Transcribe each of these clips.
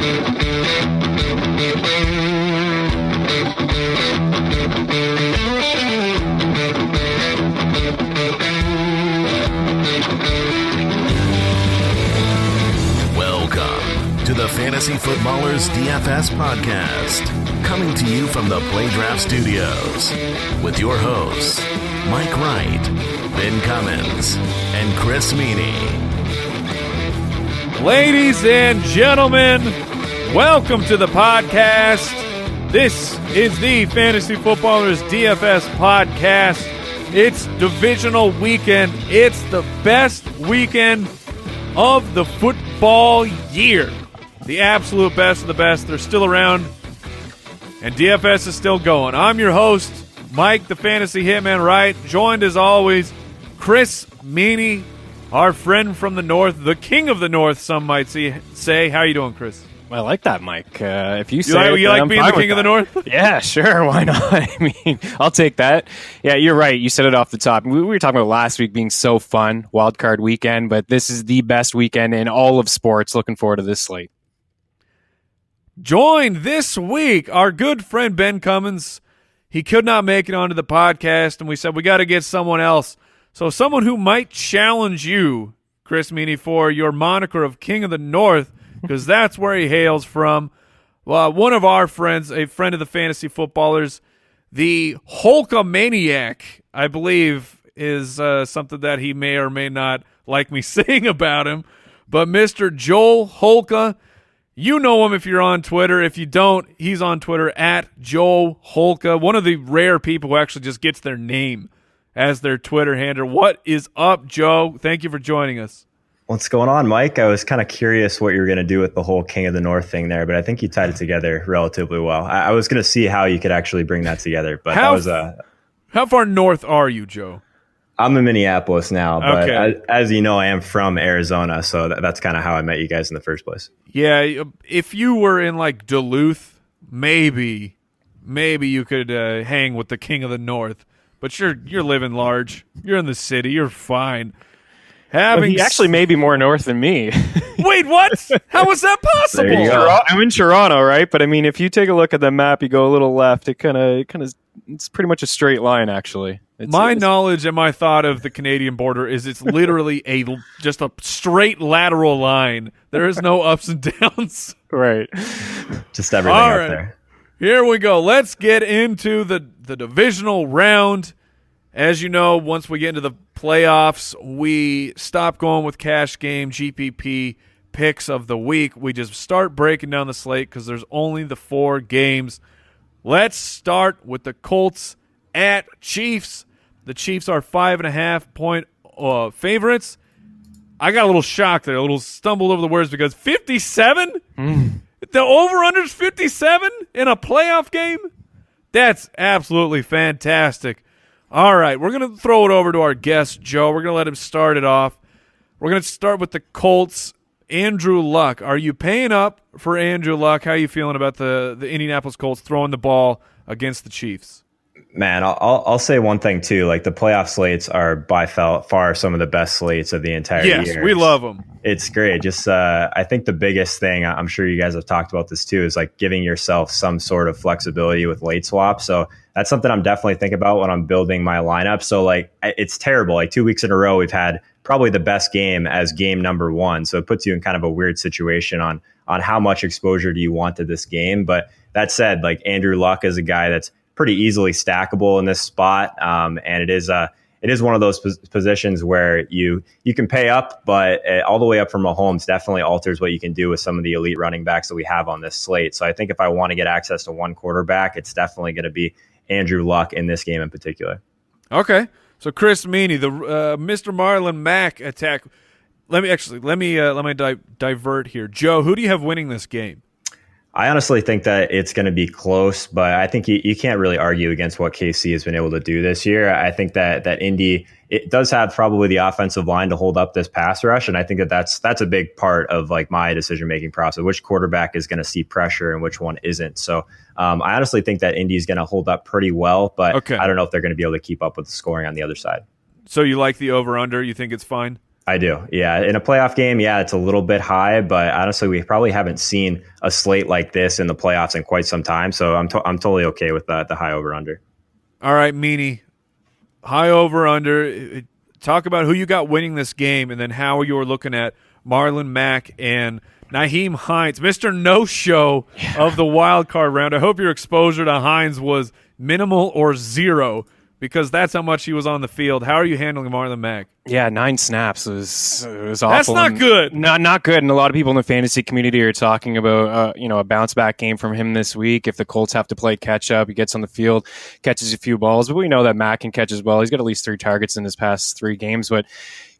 Welcome to the Fantasy Footballers DFS Podcast, coming to you from the Play Draft Studios with your hosts, Mike Wright, Ben Cummins, and Chris Meaney. Ladies and gentlemen, welcome to the podcast. This is the Fantasy Footballers DFS Podcast. It's divisional weekend. It's the best weekend of the football year. The absolute best of the best. They're still around, and DFS is still going. I'm your host, Mike, the Fantasy Hitman Wright, joined as always, Chris Meaney, our friend from the North, the king of the North, some might say. How you doing, Chris? I like that, Mike. If you say you like being the king of the North? Yeah, sure. Why not? I mean, I'll take that. Yeah, you're right. You said it off the top. We were talking about last week being so fun, wild card weekend, but this is the best weekend in all of sports. Looking forward to this slate. Joined this week, our good friend Ben Cummins. He could not make it onto the podcast, and we said we got to get someone else. So someone who might challenge you, Chris Meaney, for your moniker of King of the North, because that's where he hails from. One of our friends, a friend of the Fantasy Footballers, the Holka Maniac, I believe, is something that he may or may not like me saying about him. But Mr. Joe Holka, you know him if you're on Twitter. If you don't, he's on Twitter at Joe Holka, one of the rare people who actually just gets their name as their Twitter handle. What is up, Joe? Thank you for joining us. What's going on, Mike? I was kind of curious what you were going to do with the whole King of the North thing there, but I think you tied it together relatively well. I was going to see how you could actually bring that together, but how far north are you, Joe? I'm in Minneapolis now, but okay. as you know, I am from Arizona, so that's kind of how I met you guys in the first place. Yeah, if you were in like Duluth, maybe you could hang with the King of the North, but you're living large. You're in the city. You're fine. He actually may be more north than me. Wait, what? How is that possible? There you go. I'm in Toronto, right? But I mean, if you take a look at the map, you go a little left, it's pretty much a straight line, actually. My knowledge and my thought of the Canadian border is it's literally just a straight lateral line. There is no ups and downs. Right. Just everything All up right. there. Here we go. Let's get into the divisional round. As you know, once we get into the playoffs, we stop going with cash game GPP picks of the week. We just start breaking down the slate because there's only the 4 games. Let's start with the Colts at Chiefs. The Chiefs are 5.5-point favorites. I got a little shocked there, a little stumbled over the words because 57? The over-under is 57 in a playoff game? That's absolutely fantastic. All right, we're going to throw it over to our guest, Joe. We're going to let him start it off. We're going to start with the Colts. Andrew Luck. Are you paying up for Andrew Luck? How are you feeling about the Indianapolis Colts throwing the ball against the Chiefs? Man, I'll say one thing, too. Like, the playoff slates are by far some of the best slates of the entire year. Yes, we love them. It's great. Just I think the biggest thing, I'm sure you guys have talked about this too, is like giving yourself some sort of flexibility with late swaps. So that's something I'm definitely thinking about when I'm building my lineup. So like it's terrible. Like 2 weeks in a row, we've had probably the best game as game number 1. So it puts you in kind of a weird situation on how much exposure do you want to this game. But that said, like Andrew Luck is a guy that's pretty easily stackable in this spot. And it is one of those positions where you can pay up, but all the way up from Mahomes definitely alters what you can do with some of the elite running backs that we have on this slate. So I think if I want to get access to one quarterback, it's definitely going to be Andrew Luck in this game in particular. Okay. So Chris Meaney, the Mr. Marlon Mack attack. Let me divert here. Joe, who do you have winning this game? I honestly think that it's going to be close, but I think you can't really argue against what KC has been able to do this year. I think that Indy, it does have probably the offensive line to hold up this pass rush, and I think that's a big part of like my decision-making process, which quarterback is going to see pressure and which one isn't. So I honestly think that Indy is going to hold up pretty well, but I don't know if they're going to be able to keep up with the scoring on the other side. So you like the over-under? You think it's fine? I do. Yeah. In a playoff game, yeah, it's a little bit high, but honestly, we probably haven't seen a slate like this in the playoffs in quite some time. So I'm totally okay with the high over under. All right, Meaney, high over under. Talk about who you got winning this game, and then how you're looking at Marlon Mack and Nyheim Hines, Mr. No-Show of the wild card round. I hope your exposure to Hines was minimal or zero, because that's how much he was on the field. How are you handling Marlon Mack? Yeah, 9 snaps was awful. That's not good. Not good. And a lot of people in the fantasy community are talking about a bounce back game from him this week. If the Colts have to play catch up, he gets on the field, catches a few balls. But we know that Mack can catch as well. He's got at least 3 targets in his past 3 games. But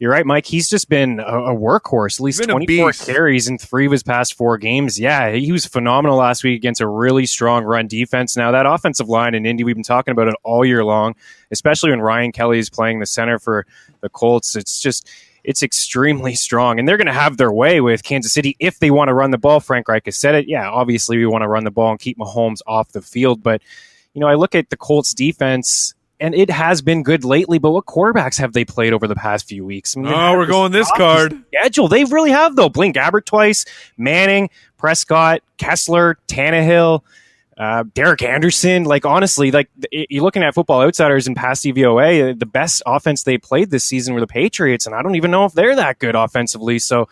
you're right, Mike. He's just been a workhorse. At least 24 carries in 3 of his past 4 games. Yeah, he was phenomenal last week against a really strong run defense. Now, that offensive line in Indy, we've been talking about it all year long, especially when Ryan Kelly is playing the center for the Colts. It's extremely strong, and they're going to have their way with Kansas City if they want to run the ball. Frank Reich has said it. Yeah, obviously we want to run the ball and keep Mahomes off the field. But, I look at the Colts defense, and it has been good lately, but what quarterbacks have they played over the past few weeks? We're going this card. Schedule. They really have, though. Blaine Gabbert twice, Manning, Prescott, Kessler, Tannehill, Derek Anderson. Honestly, you're looking at Football Outsiders and past DVOA, the best offense they played this season were the Patriots, and I don't even know if they're that good offensively. So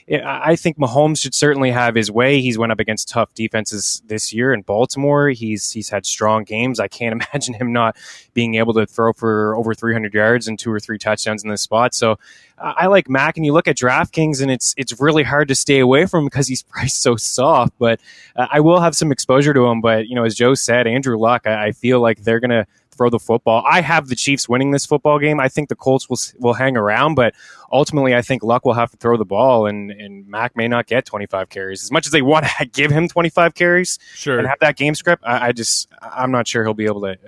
I think Mahomes should certainly have his way. He's went up against tough defenses this year in Baltimore. He's had strong games. I can't imagine him not being able to throw for over 300 yards and 2 or 3 touchdowns in this spot. So I like Mack, and you look at DraftKings, and it's really hard to stay away from him because he's priced so soft. But I will have some exposure to him. But, as Joe said, Andrew Luck, I feel like they're going to throw the football. I have the Chiefs winning this football game. I think the Colts will hang around, but ultimately I think Luck will have to throw the ball, and Mack may not get 25 carries. As much as they want to give him 25 carries and have that game script, I'm not sure he'll be able to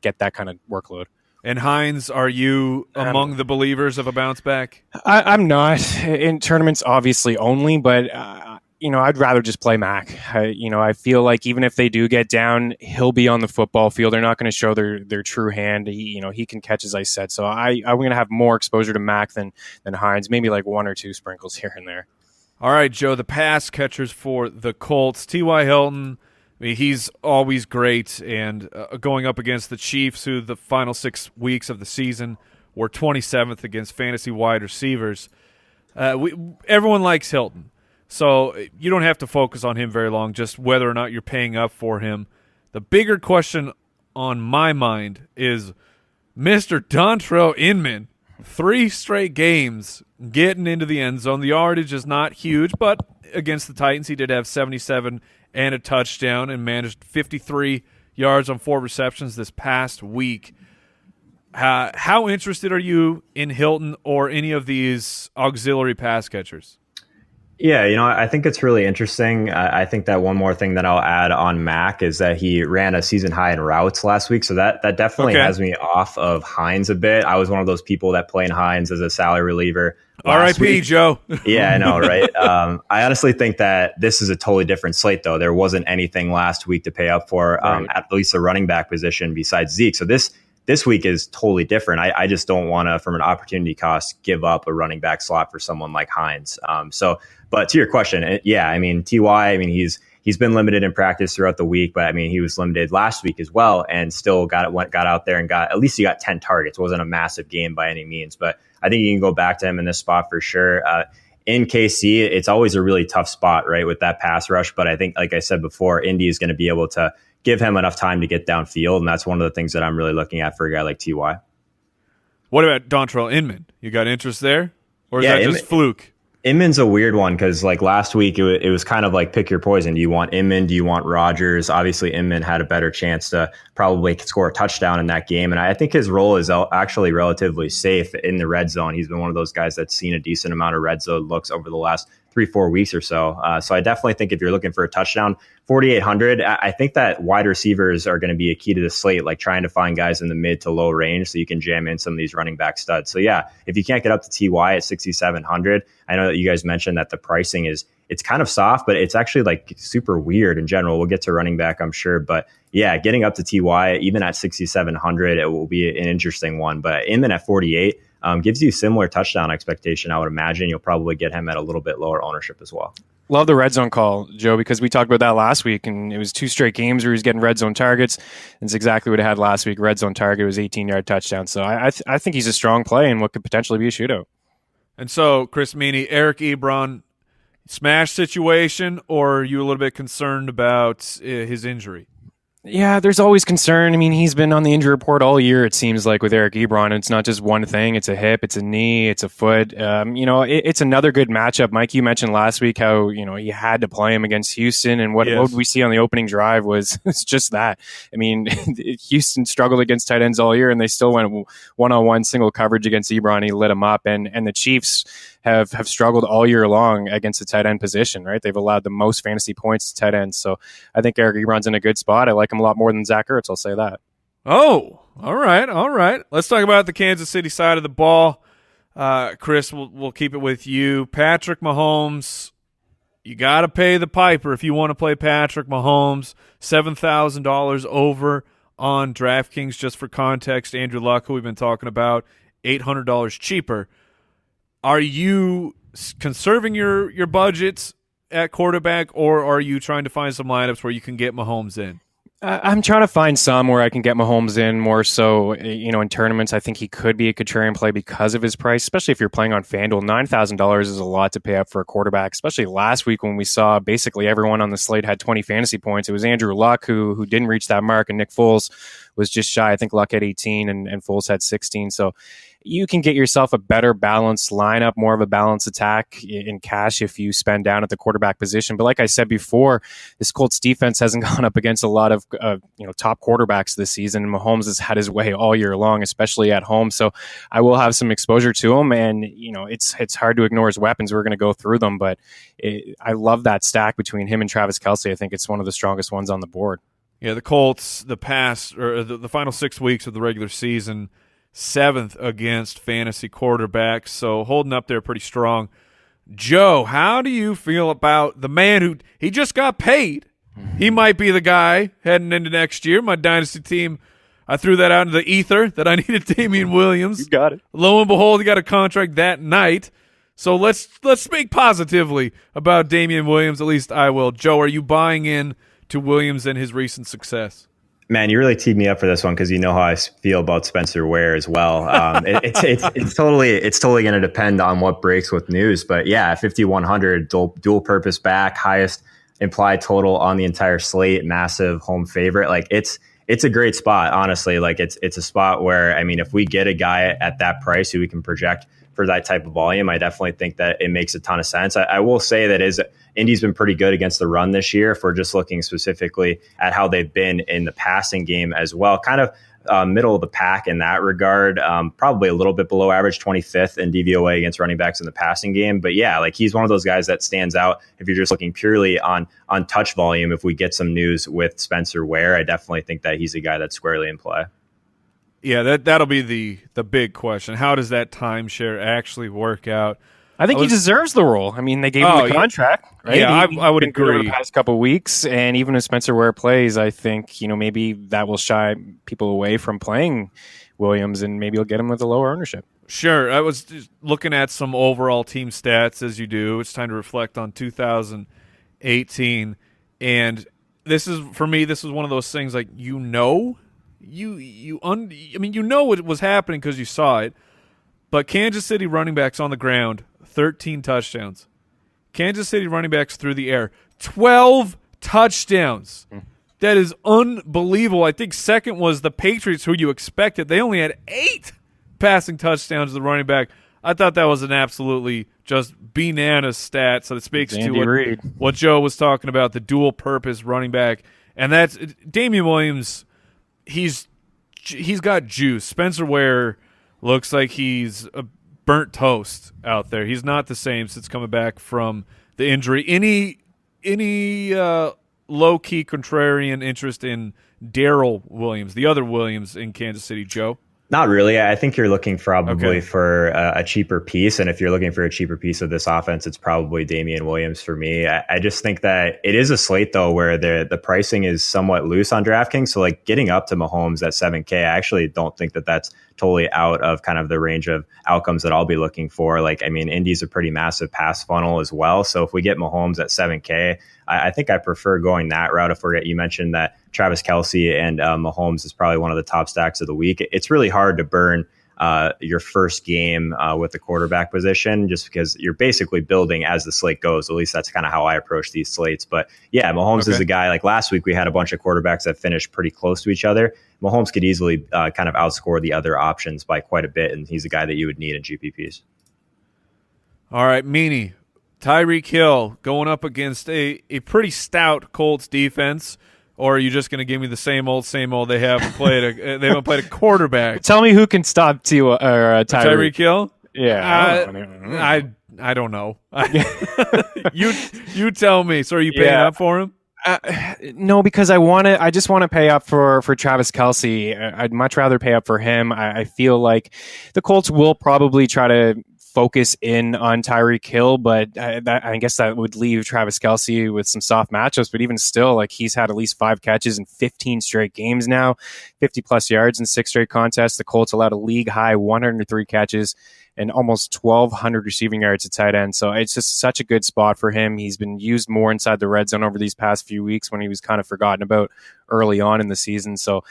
get that kind of workload. And Hines, are you among the believers of a bounce back? I'm not in tournaments, obviously only, but I'd rather just play Mack. I feel like even if they do get down, he'll be on the football field. They're not going to show their true hand. He can catch, as I said. So I'm going to have more exposure to Mack than Hines, maybe like 1 or 2 sprinkles here and there. All right, Joe, the pass catchers for the Colts. T.Y. Hilton, he's always great, and going up against the Chiefs, who the final 6 weeks of the season were 27th against fantasy wide receivers. Everyone likes Hilton. So you don't have to focus on him very long, just whether or not you're paying up for him. The bigger question on my mind is Mr. Dontrell Inman. 3 straight games getting into the end zone. The yardage is not huge, but against the Titans he did have 77 and a touchdown and managed 53 yards on 4 receptions this past week. How interested are you in Hilton or any of these auxiliary pass catchers? Yeah, I think it's really interesting. I think that one more thing that I'll add on Mack is that he ran a season high in routes last week. So that definitely has me off of Hines a bit. I was one of those people that played Hines as a salary reliever. R.I.P. Joe. Yeah, I know, right? I honestly think that this is a totally different slate, though. There wasn't anything last week to pay up for, at least a running back position besides Zeke. So this week is totally different. I just don't want to, from an opportunity cost, give up a running back slot for someone like Hines. But to your question, yeah, T.Y., he's been limited in practice throughout the week, but he was limited last week as well, and still got out there and at least he got 10 targets. It wasn't a massive game by any means, but I think you can go back to him in this spot for sure. In KC, it's always a really tough spot, right, with that pass rush. But I think, like I said before, Indy is going to be able to give him enough time to get downfield, and that's one of the things that I'm really looking at for a guy like T.Y. What about Dontrell Inman? You got interest there? Or is that just fluke? Inman's a weird one because last week it was kind of like pick your poison. Do you want Inman? Do you want Rodgers? Obviously, Inman had a better chance to probably score a touchdown in that game. And I think his role is actually relatively safe in the red zone. He's been one of those guys that's seen a decent amount of red zone looks over the last 3-4 weeks or so. So I definitely think if you're looking for a touchdown, 4,800, I think that wide receivers are going to be a key to the slate, like trying to find guys in the mid to low range so you can jam in some of these running back studs. So yeah, if you can't get up to TY at 6,700, I know that you guys mentioned that the pricing it's kind of soft, but it's actually like super weird in general. We'll get to running back, I'm sure. But yeah, getting up to TY, even at 6,700, it will be an interesting one. But Inman at 48, gives you similar touchdown expectation. I would imagine you'll probably get him at a little bit lower ownership as well. Love the red zone call, Joe, because we talked about that last week, and it was 2 straight games where he was getting red zone targets. And it's exactly what I had last week. Red zone target was 18-yard touchdown. So I think he's a strong play and what could potentially be a shootout. And so, Chris Meaney, Eric Ebron, smash situation, or are you a little bit concerned about his injury? Yeah, there's always concern. I mean, he's been on the injury report all year, it seems like, with Eric Ebron. It's not just one thing. It's a hip, it's a knee, it's a foot. It's another good matchup. Mike, you mentioned last week how, you had to play him against Houston, and what we see on the opening drive was it's just that. I mean, Houston struggled against tight ends all year, and they still went one-on-one single coverage against Ebron. He lit him up, and the Chiefs have struggled all year long against the tight end position, right? They've allowed the most fantasy points to tight ends. So I think Eric Ebron's in a good spot. I like him a lot more than Zach Ertz, I'll say that. Oh, all right. Let's talk about the Kansas City side of the ball. Chris, we'll keep it with you. Patrick Mahomes, you got to pay the piper if you want to play Patrick Mahomes. $7,000 over on DraftKings. Just for context, Andrew Luck, who we've been talking about, $800 cheaper. Are you conserving your budgets at quarterback, or are you trying to find some lineups where you can get Mahomes in? I'm trying to find some where I can get Mahomes in more so, in tournaments. I think he could be a contrarian play because of his price, especially if you're playing on FanDuel. $9,000 is a lot to pay up for a quarterback, especially last week when we saw basically everyone on the slate had 20 fantasy points. It was Andrew Luck who didn't reach that mark, and Nick Foles was just shy. I think Luck had 18 and Foles had 16. So you can get yourself a better balanced lineup, more of a balanced attack in cash if you spend down at the quarterback position. But like I said before, this Colts defense hasn't gone up against a lot of top quarterbacks this season. Mahomes has had his way all year long, especially at home. So I will have some exposure to him, and it's hard to ignore his weapons. We're going to go through them, but I love that stack between him and Travis Kelce. I think it's one of the strongest ones on the board. Yeah, the Colts, the final 6 weeks of the regular season, 7th against fantasy quarterbacks, so holding up there pretty strong. Joe, how do you feel about the man who he just got paid? He might be the guy heading into next year. My dynasty team, I threw that out into the ether that I needed Damian Williams. You got it. Lo and behold, he got a contract that night. So let's speak positively about Damian Williams. At least I will. Joe, are you buying in to Williams and his recent success? Man, you really teed me up for this one because you know how I feel about Spencer Ware as well. It's totally going to depend on what breaks with news. But yeah, 5,100 dual purpose back, highest implied total on the entire slate, massive home favorite. Like it's a great spot, honestly. Like it's a spot where, I mean, if we get a guy at that price who we can project for that type of volume, I definitely think that it makes a ton of sense. I will say that Indy's been pretty good against the run this year, if we're just looking specifically at how they've been in the passing game as well. Kind of middle of the pack in that regard, probably a little bit below average, 25th in DVOA against running backs in the passing game. But yeah, like he's one of those guys that stands out if you're just looking purely on touch volume. If we get some news with Spencer Ware, I definitely think that he's a guy that's squarely in play. Yeah, that'll be the big question. How does that timeshare actually work out? I think he deserves the role. I mean, they gave him the contract, right? Yeah, I would agree. Over the past couple of weeks, and even if Spencer Ware plays, I think maybe that will shy people away from playing Williams, and maybe you'll get him with a lower ownership. Sure. I was just looking at some overall team stats, as you do. It's time to reflect on 2018, and this is one of those things like you know what was happening because you saw it. But Kansas City running backs on the ground, 13 touchdowns. Kansas City running backs through the air, 12 touchdowns. That is unbelievable. I think second was the Patriots, who you expected. They only had 8 passing touchdowns to the running back. I thought that was an absolutely just bananas stat. So it speaks to what Joe was talking about, the dual-purpose running back. And that's Damian Williams. He's got juice. Spencer Ware looks like he's a burnt toast out there. He's not the same since coming back from the injury. Any low-key contrarian interest in Darrell Williams, the other Williams in Kansas City, Joe? Not really. I think you're looking probably for a cheaper piece. And if you're looking for a cheaper piece of this offense, it's probably Damian Williams for me. I just think that it is a slate, though, where the pricing is somewhat loose on DraftKings. So like getting up to Mahomes at 7K, I actually don't think that that's totally out of kind of the range of outcomes that I'll be looking for. Like, I mean, Indy's a pretty massive pass funnel as well. So if we get Mahomes at 7K, I think I prefer going that route. You mentioned that Travis Kelce and Mahomes is probably one of the top stacks of the week. It's really hard to burn your first game with the quarterback position, just because you're basically building as the slate goes. At least that's kind of how I approach these slates. But yeah, Mahomes is a guy. Like last week, we had a bunch of quarterbacks that finished pretty close to each other. Mahomes could easily kind of outscore the other options by quite a bit, and he's a guy that you would need in GPPs. All right, Meaney, Tyreek Hill going up against a pretty stout Colts defense. Or are you just going to give me the same old? They haven't played a quarterback. Tell me who can stop Tyreek Hill? Yeah, I don't know. You tell me. So are you paying up for him? No, because I just want to pay up for Travis Kelce. I'd much rather pay up for him. I feel like the Colts will probably try to focus in on Tyreek Hill, but I guess that would leave Travis Kelce with some soft matchups. But even still, like, he's had at least 5 catches in 15 straight games now, 50 plus yards in 6 straight contests. The Colts allowed a league high 103 catches and almost 1,200 receiving yards at tight end. So it's just such a good spot for him. He's been used more inside the red zone over these past few weeks when he was kind of forgotten about early on in the season. So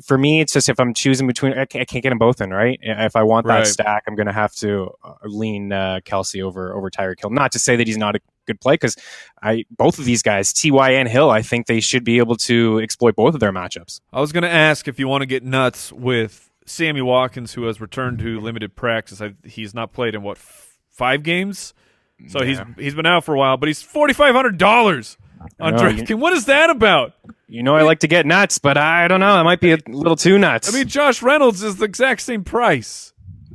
for me, it's just if I'm choosing between, I can't get them both in, right? If I want that stack, I'm going to have to lean Kelce over Tyreek Hill. Not to say that he's not a good play, because both of these guys, Ty and Hill, I think they should be able to exploit both of their matchups. I was going to ask if you want to get nuts with Sammy Watkins, who has returned to limited practice. He's not played in 5 games, so he's been out for a while. But he's $4,500 on DraftKings. What is that about? I like to get nuts, but I don't know. It might be a little too nuts. I mean, Josh Reynolds is the exact same price.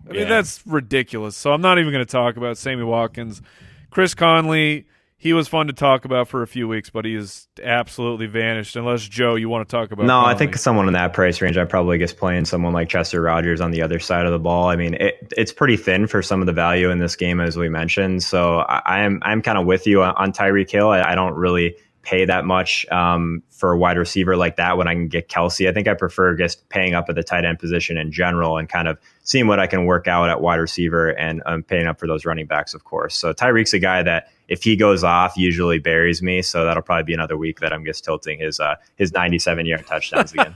I mean, that's ridiculous. So I'm not even going to talk about Sammy Watkins. Chris Conley, he was fun to talk about for a few weeks, but he has absolutely vanished. Unless, Joe, you want to talk about Conley. I think someone in that price range, I'd probably just playing someone like Chester Rogers on the other side of the ball. I mean, it's pretty thin for some of the value in this game, as we mentioned. So I'm kind of with you on Tyreek Hill. I don't really pay that much for a wide receiver like that when I can get Kelce. I think I prefer just paying up at the tight end position in general and kind of seeing what I can work out at wide receiver, and paying up for those running backs, of course. So Tyreek's a guy that if he goes off, usually buries me. So that'll probably be another week that I'm just tilting his 97-yard touchdowns again.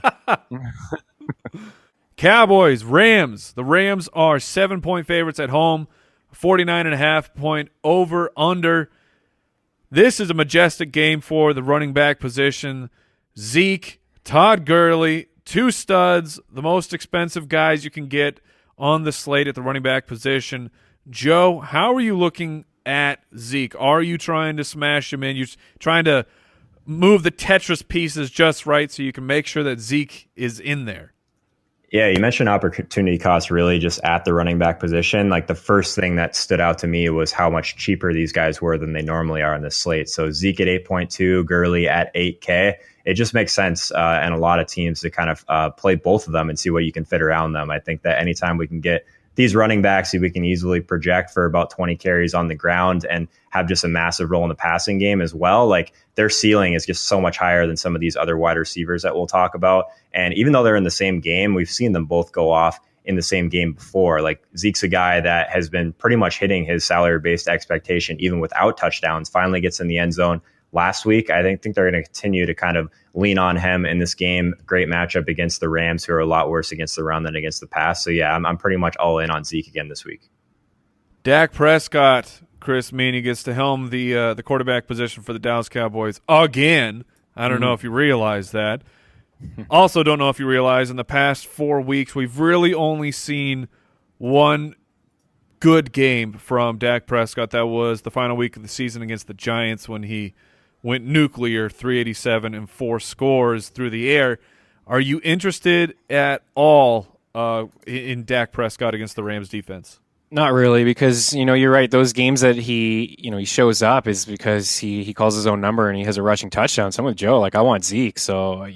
Cowboys, Rams. The Rams are 7-point favorites at home, 49.5-point over under. This is a majestic game for the running back position. Zeke, Todd Gurley, 2 studs, the most expensive guys you can get on the slate at the running back position. Joe, how are you looking at Zeke? Are you trying to smash him in? You're trying to move the Tetris pieces just right so you can make sure that Zeke is in there? Yeah, you mentioned opportunity cost really just at the running back position. Like the first thing that stood out to me was how much cheaper these guys were than they normally are on this slate. So Zeke at 8.2, Gurley at 8K. It just makes sense and a lot of teams to kind of play both of them and see what you can fit around them. I think that anytime we can get these running backs who we can easily project for about 20 carries on the ground and have just a massive role in the passing game as well, like their ceiling is just so much higher than some of these other wide receivers that we'll talk about. And even though they're in the same game, we've seen them both go off in the same game before. Like Zeke's a guy that has been pretty much hitting his salary-based expectation even without touchdowns, finally gets in the end zone last week. I think they're going to continue to kind of lean on him in this game. Great matchup against the Rams, who are a lot worse against the run than against the pass. So yeah, I'm pretty much all in on Zeke again this week. Dak Prescott, Chris Meaney, gets to helm the quarterback position for the Dallas Cowboys again. I don't know if you realize that. Also don't know if you realize in the past 4 weeks, we've really only seen one good game from Dak Prescott. That was the final week of the season against the Giants when he went nuclear, 387 and 4 scores through the air. Are you interested at all in Dak Prescott against the Rams defense? Not really, because, you're right. Those games that he shows up is because he calls his own number and he has a rushing touchdown. So I'm with Joe. Like, I want Zeke. So,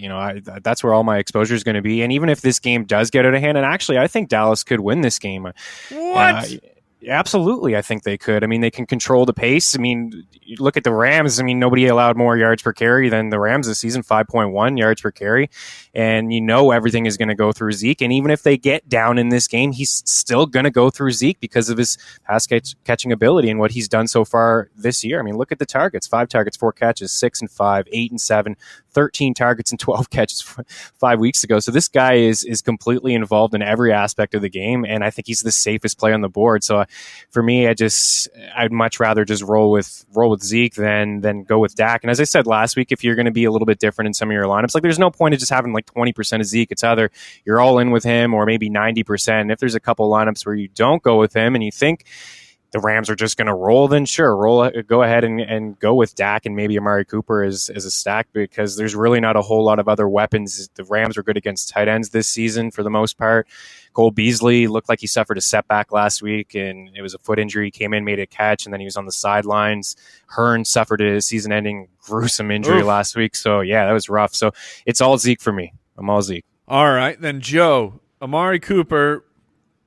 that's where all my exposure is going to be. And even if this game does get out of hand, and actually I think Dallas could win this game. What? Absolutely, I think they could. I mean, they can control the pace. I mean, you look at the Rams. I mean, nobody allowed more yards per carry than the Rams this season, 5.1 yards per carry. And everything is going to go through Zeke. And even if they get down in this game, he's still going to go through Zeke because of his pass catching ability and what he's done so far this year. I mean, look at the targets: 5 targets, 4 catches, 6 and 5, 8 and 7, 13 targets and 12 catches 5 weeks ago. So this guy is completely involved in every aspect of the game, and I think he's the safest play on the board. So for me, I'd much rather just roll with Zeke than go with Dak. And as I said last week, if you're going to be a little bit different in some of your lineups, like there's no point in just having like 20% of Zeke. It's either you're all in with him or maybe 90%. And if there's a couple lineups where you don't go with him and you think the Rams are just going to roll, then sure, go ahead and go with Dak and maybe Amari Cooper as a stack, because there's really not a whole lot of other weapons. The Rams are good against tight ends this season for the most part. Cole Beasley looked like he suffered a setback last week, and it was a foot injury. He came in, made a catch, and then he was on the sidelines. Hearn suffered a season-ending gruesome injury last week. So, yeah, that was rough. So it's all Zeke for me. I'm all Zeke. All right, then Joe, Amari Cooper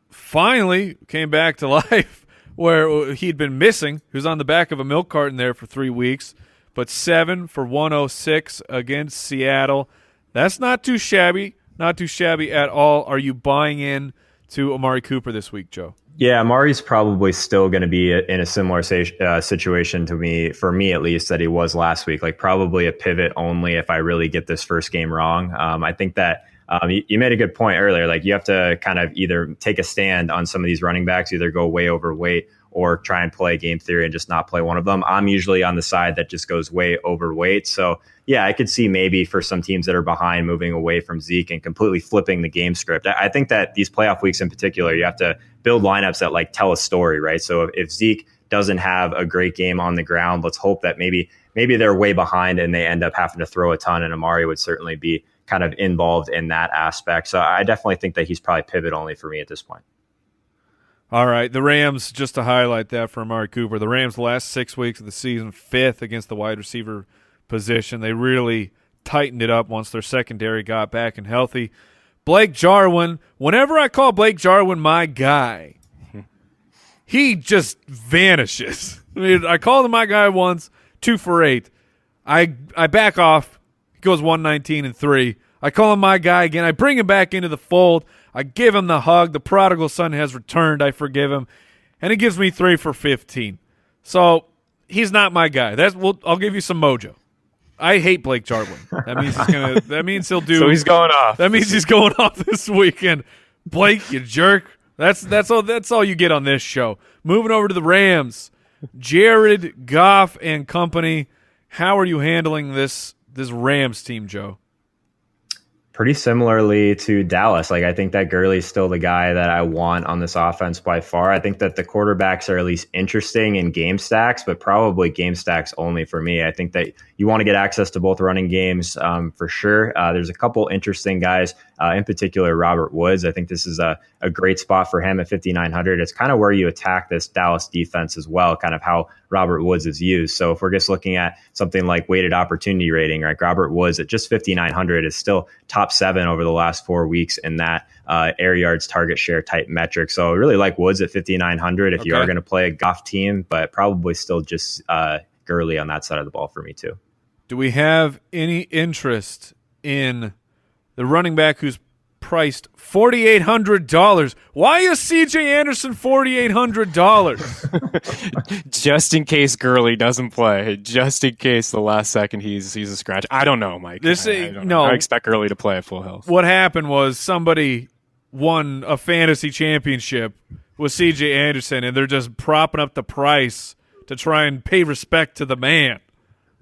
finally came back to life where he'd been missing. He was on the back of a milk carton there for 3 weeks, but 7 for 106 against Seattle. That's not too shabby. Not too shabby at all. Are you buying in to Amari Cooper this week, Joe? Yeah, Amari's probably still going to be in a similar situation to me, for me at least, that he was last week. Like probably a pivot only if I really get this first game wrong. I think that you made a good point earlier. Like you have to kind of either take a stand on some of these running backs, either go way overweight or try and play game theory and just not play one of them. I'm usually on the side that just goes way overweight. So yeah, I could see maybe for some teams that are behind moving away from Zeke and completely flipping the game script. I think that these playoff weeks in particular, you have to build lineups that like tell a story, right? So if Zeke doesn't have a great game on the ground, let's hope that maybe they're way behind and they end up having to throw a ton, and Amari would certainly be kind of involved in that aspect. So I definitely think that he's probably pivot only for me at this point. All right, the Rams, just to highlight that for Amari Cooper, the Rams the last 6 weeks of the season, 5th against the wide receiver position. They really tightened it up once their secondary got back and healthy. Blake Jarwin, whenever I call Blake Jarwin my guy, he just vanishes. I mean, I called him my guy once, 2 for 8. I back off. He goes 119 and 3. I call him my guy again. I bring him back into the fold. I give him the hug. The prodigal son has returned. I forgive him. And he gives me 3 for 15. So he's not my guy. I'll give you some mojo. I hate Blake Jarwin. That means he'll do. So he's going off. That means he's going off this weekend. Blake, you jerk. That's all you get on this show. Moving over to the Rams. Jared Goff and company. How are you handling this Rams team, Joe? Pretty similarly to Dallas. Like I think that Gurley's still the guy that I want on this offense by far. I think that the quarterbacks are at least interesting in game stacks, but probably game stacks only for me. I think that you want to get access to both running games for sure. There's a couple interesting guys, in particular Robert Woods. I think this is a great spot for him at 5,900. It's kind of where you attack this Dallas defense as well, kind of how Robert Woods is used. So if we're just looking at something like weighted opportunity rating, right? Robert Woods at just 5,900 is still top 7 over the last 4 weeks in that air yards target share type metric. So I really like Woods at 5,900 if you are going to play a Goff team, but probably still just Gurley on that side of the ball for me too. Do we have any interest in the running back who's priced $4,800? Why is CJ Anderson $4,800? Just in case Gurley doesn't play. Just in case the last second he's a scratch. I don't know, Mike. I don't know. I expect Gurley to play at full health. What happened was somebody won a fantasy championship with CJ Anderson, and they're just propping up the price to try and pay respect to the man.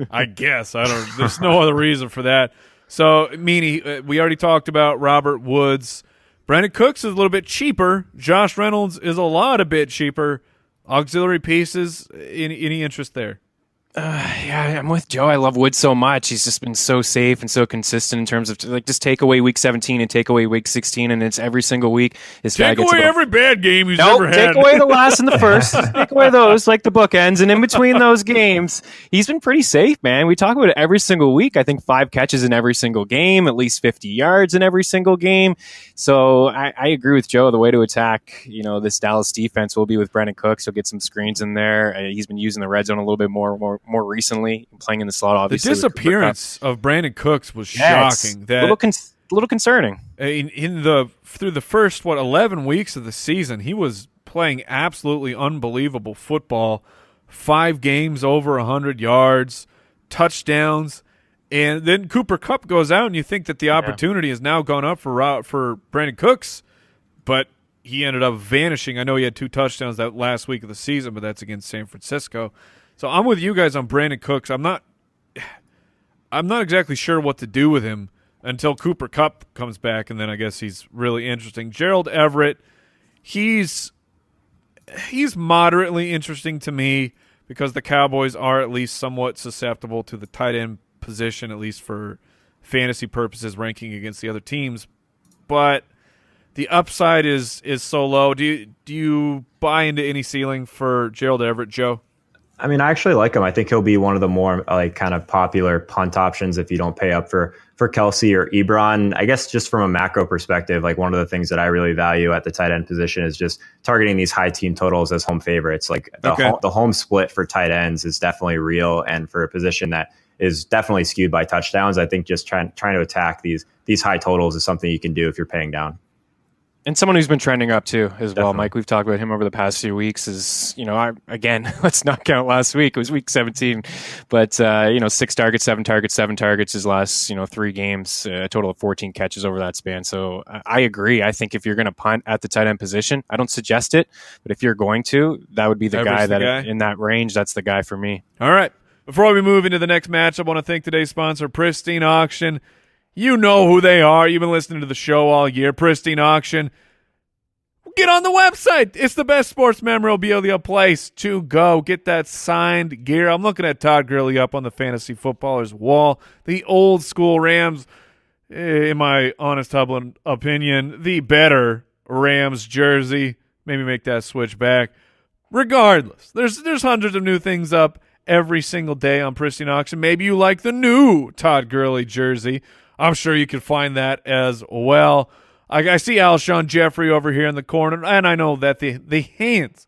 I guess. There's no other reason for that. So, Meaney, we already talked about Robert Woods. Brandon Cooks is a little bit cheaper. Josh Reynolds is a lot a bit cheaper. Auxiliary pieces, any interest there? Yeah, I'm with Joe. I love Woods so much. He's just been so safe and so consistent in terms of just take away week 17 and take away week 16, and it's every single week. Take away every bad game he's ever had. Take away the last and the first. Take away those, like the bookends, and in between those games, he's been pretty safe, man. We talk about it every single week. I think 5 catches in every single game, at least 50 yards in every single game. So I agree with Joe. The way to attack, this Dallas defense will be with Brandon Cooks. He'll get some screens in there. He's been using the red zone a little bit more recently, playing in the slot. Obviously, the disappearance of Brandon Cooks was shocking. That a little concerning. Through the first 11 weeks of the season, he was playing absolutely unbelievable football. 5 games over 100 yards, touchdowns, and then Cooper Kupp goes out, and you think that the opportunity has now gone up for Brandon Cooks, but he ended up vanishing. I know he had 2 touchdowns that last week of the season, but that's against San Francisco. So I'm with you guys on Brandon Cooks. I'm not exactly sure what to do with him until Cooper Kupp comes back, and then I guess he's really interesting. Gerald Everett, he's moderately interesting to me because the Cowboys are at least somewhat susceptible to the tight end position, at least for fantasy purposes, ranking against the other teams. But the upside is so low. Do you buy into any ceiling for Gerald Everett, Joe? I mean, I actually like him. I think he'll be one of the more kind of popular punt options if you don't pay up for Kelsey or Ebron. I guess just from a macro perspective, one of the things that I really value at the tight end position is just targeting these high team totals as home favorites. The home split for tight ends is definitely real, and for a position that is definitely skewed by touchdowns, I think just trying to attack these high totals is something you can do if you're paying down. And someone who's been trending up too as well, Mike. We've talked about him over the past few weeks. Again, let's not count last week. It was week 17, but 6 targets, 7 targets, 7 targets his last 3 games, a total of 14 catches over that span. So I agree. I think if you're going to punt at the tight end position, I don't suggest it, but if you're going to, that would be the guy in that range. That's the guy for me. All right. Before we move into the next match, I want to thank today's sponsor, Pristine Auction. You know who they are. You've been listening to the show all year. Pristine Auction. Get on the website. It's the best sports memorabilia place to go. Get that signed gear. I'm looking at Todd Gurley up on the Fantasy Footballers wall. The old school Rams, in my honest humble opinion, the better Rams jersey. Maybe make that switch back. Regardless, there's hundreds of new things up every single day on Pristine Auction. Maybe you like the new Todd Gurley jersey. I'm sure you can find that as well. I see Alshon Jeffrey over here in the corner, and I know that the hands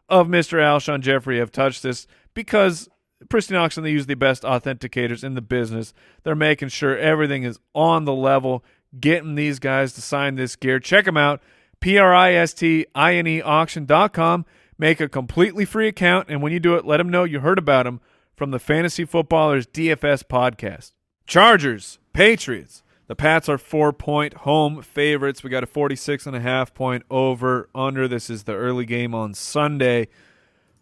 of Mr. Alshon Jeffrey have touched this because Pristine Auction, they use the best authenticators in the business. They're making sure everything is on the level, getting these guys to sign this gear. Check them out, pristineauction.com. Make a completely free account, and when you do it, let them know you heard about them from the Fantasy Footballers DFS Podcast. Chargers, Patriots. The Pats are 4-point home favorites. We got a 46.5 point over under. This is the early game on Sunday.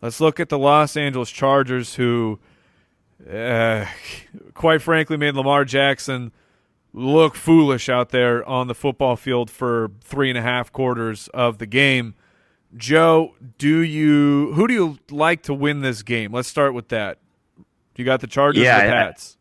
Let's look at the Los Angeles Chargers, who, quite frankly, made Lamar Jackson look foolish out there on the football field for 3.5 quarters of the game. Joe, who do you like to win this game? Let's start with that. You got the Chargers or the Pats?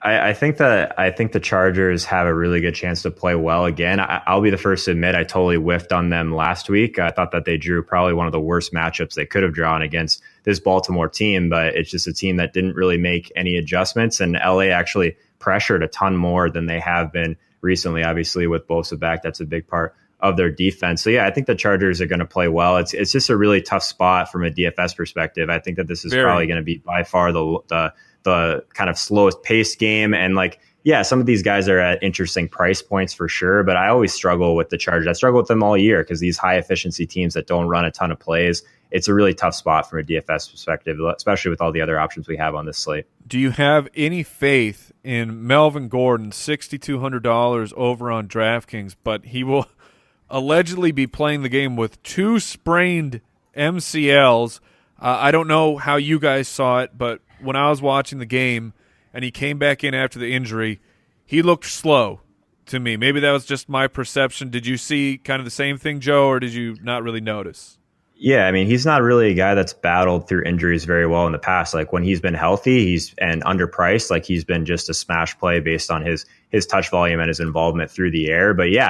I think the Chargers have a really good chance to play well again. I'll be the first to admit I totally whiffed on them last week. I thought that they drew probably one of the worst matchups they could have drawn against this Baltimore team, but it's just a team that didn't really make any adjustments, and LA actually pressured a ton more than they have been recently. Obviously, with Bosa back, that's a big part of their defense. So yeah, I think the Chargers are going to play well. It's just a really tough spot from a DFS perspective. I think that this is probably going to be by far the kind of slowest paced game. And some of these guys are at interesting price points for sure, but I always struggle with the Chargers. I struggle with them all year because these high efficiency teams that don't run a ton of plays, it's a really tough spot from a DFS perspective, especially with all the other options we have on this slate. Do you have any faith in Melvin Gordon, $6,200 over on DraftKings, but he will allegedly be playing the game with 2 sprained MCLs? I don't know how you guys saw it, but when I was watching the game and he came back in after the injury, he looked slow to me. Maybe that was just my perception. Did you see kind of the same thing, Joe, or did you not really notice? Yeah, I mean, he's not really a guy that's battled through injuries very well in the past. Like when he's been healthy, and underpriced, like he's been just a smash play based on his touch volume and his involvement through the air. But yeah,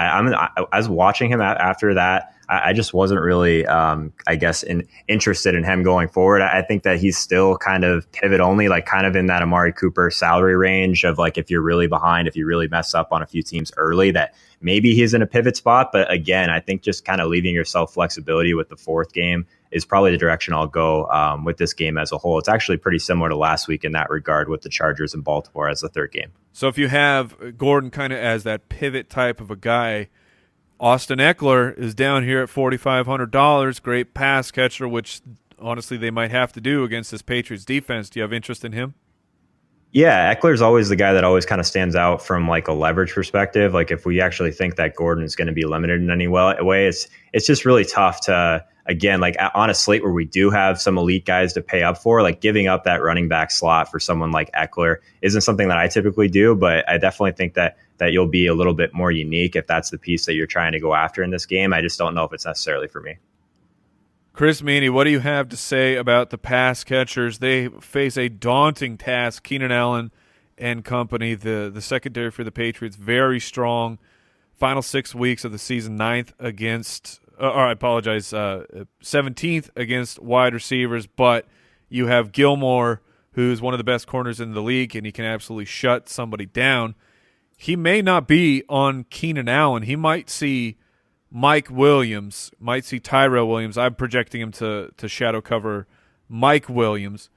I was watching him after that. I just wasn't really, I guess, interested in him going forward. I think that he's still kind of pivot only, like kind of in that Amari Cooper salary range of like if you're really behind, if you really mess up on a few teams early, that maybe he's in a pivot spot. But again, I think just kind of leaving yourself flexibility with the fourth game is probably the direction I'll go with this game as a whole. It's actually pretty similar to last week in that regard with the Chargers and Baltimore as the third game. So if you have Gordon kind of as that pivot type of a guy, Austin Eckler is down here at $4,500. Great pass catcher, which honestly they might have to do against this Patriots defense. Do you have interest in him? Yeah, Eckler's always the guy that always kind of stands out from like a leverage perspective. Like if we actually think that Gordon is going to be limited in any way, it's just really tough to, again, like on a slate where we do have some elite guys to pay up for, like giving up that running back slot for someone like Eckler isn't something that I typically do, but I definitely think that you'll be a little bit more unique if that's the piece that you're trying to go after in this game. I just don't know if it's necessarily for me. Chris Meaney, what do you have to say about the pass catchers? They face a daunting task. Keenan Allen and company, the secondary for the Patriots, very strong. Final 6 weeks of the season, 9th against – I apologize, 17th against wide receivers, but you have Gilmore, who's one of the best corners in the league, and he can absolutely shut somebody down. He may not be on Keenan Allen. He might see Mike Williams, might see Tyrell Williams. I'm projecting him to shadow cover Mike Williams.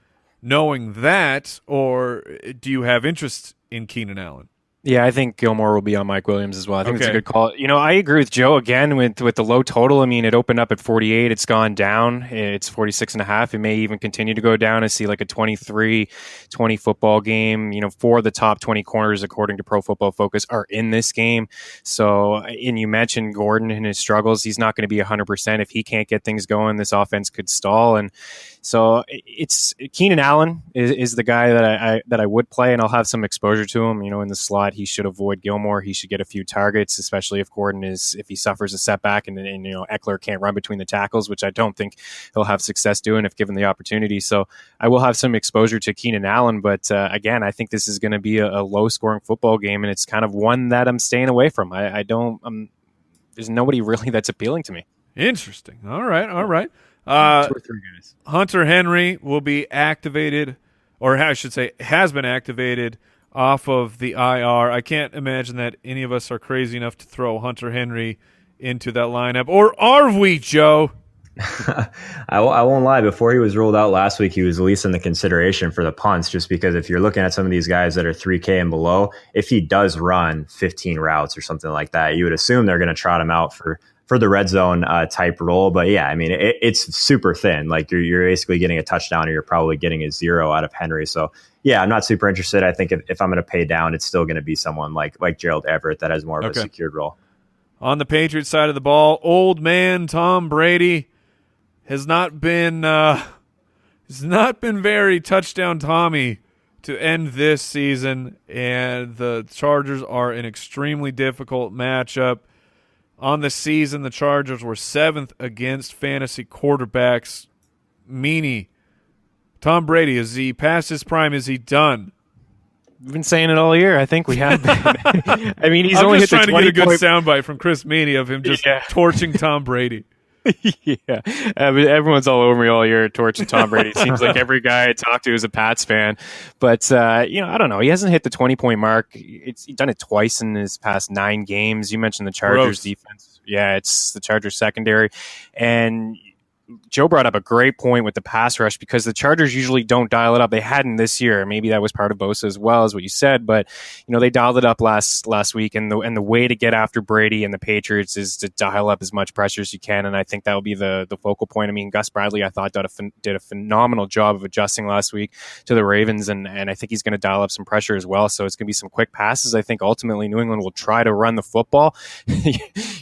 Knowing that, or do you have interest in Keenan Allen? Yeah, I think Gilmore will be on Mike Williams as well. I think it's a good call. You know, I agree with Joe again with the low total. I mean, it opened up at 48. It's gone down. It's 46.5. It may even continue to go down. I see like a 23-20 football game. You know, 4 of the top 20 corners, according to Pro Football Focus, are in this game. So, and you mentioned Gordon and his struggles. He's not going to be 100%. If he can't get things going, this offense could stall. And so it's Keenan Allen is the guy that I would play, and I'll have some exposure to him. You know, in the slot, he should avoid Gilmore. He should get a few targets, especially if if he suffers a setback and you know Eckler can't run between the tackles, which I don't think he'll have success doing if given the opportunity. So I will have some exposure to Keenan Allen, but again, I think this is going to be a low scoring football game, and it's kind of one that I'm staying away from. There's nobody really that's appealing to me. Interesting. All right. 2 or 3 guys. Hunter Henry will be activated, or I should say has been activated off of the IR. I can't imagine that any of us are crazy enough to throw Hunter Henry into that lineup. Or are we, Joe? I won't lie. Before he was ruled out last week, he was at least in the consideration for the punts, just because if you're looking at some of these guys that are 3K and below, if he does run 15 routes or something like that, you would assume they're going to trot him out for the red zone type role. But yeah, I mean, it's super thin. Like you're basically getting a touchdown, or you're probably getting a 0 out of Henry. So yeah, I'm not super interested. I think if I'm going to pay down, it's still going to be someone like Gerald Everett that has more of a secured role. On the Patriots side of the ball, old man Tom Brady has not been very touchdown Tommy to end this season, and the Chargers are an extremely difficult matchup. On the season, the Chargers were 7th against fantasy quarterbacks. Meaney, Tom Brady, is he past his prime? Is he done? We've been saying it all year. I think we have been. I mean, he's only hit the 20 trying to get a good soundbite from Chris Meaney of him just torching Tom Brady. Yeah, everyone's all over me all year torching Tom Brady. It seems like every guy I talk to is a Pats fan. But, you know, I don't know. He hasn't hit the 20-point mark. He's done it twice in his past 9 games. You mentioned the Chargers defense. Yeah, it's the Chargers secondary. And Joe brought up a great point with the pass rush, because the Chargers usually don't dial it up. They hadn't this year. Maybe that was part of Bosa as well, as what you said. But you know, they dialed it up last week, and the way to get after Brady and the Patriots is to dial up as much pressure as you can. And I think that will be the focal point. I mean, Gus Bradley, I thought did a phenomenal job of adjusting last week to the Ravens, and I think he's going to dial up some pressure as well. So it's going to be some quick passes. I think ultimately New England will try to run the football.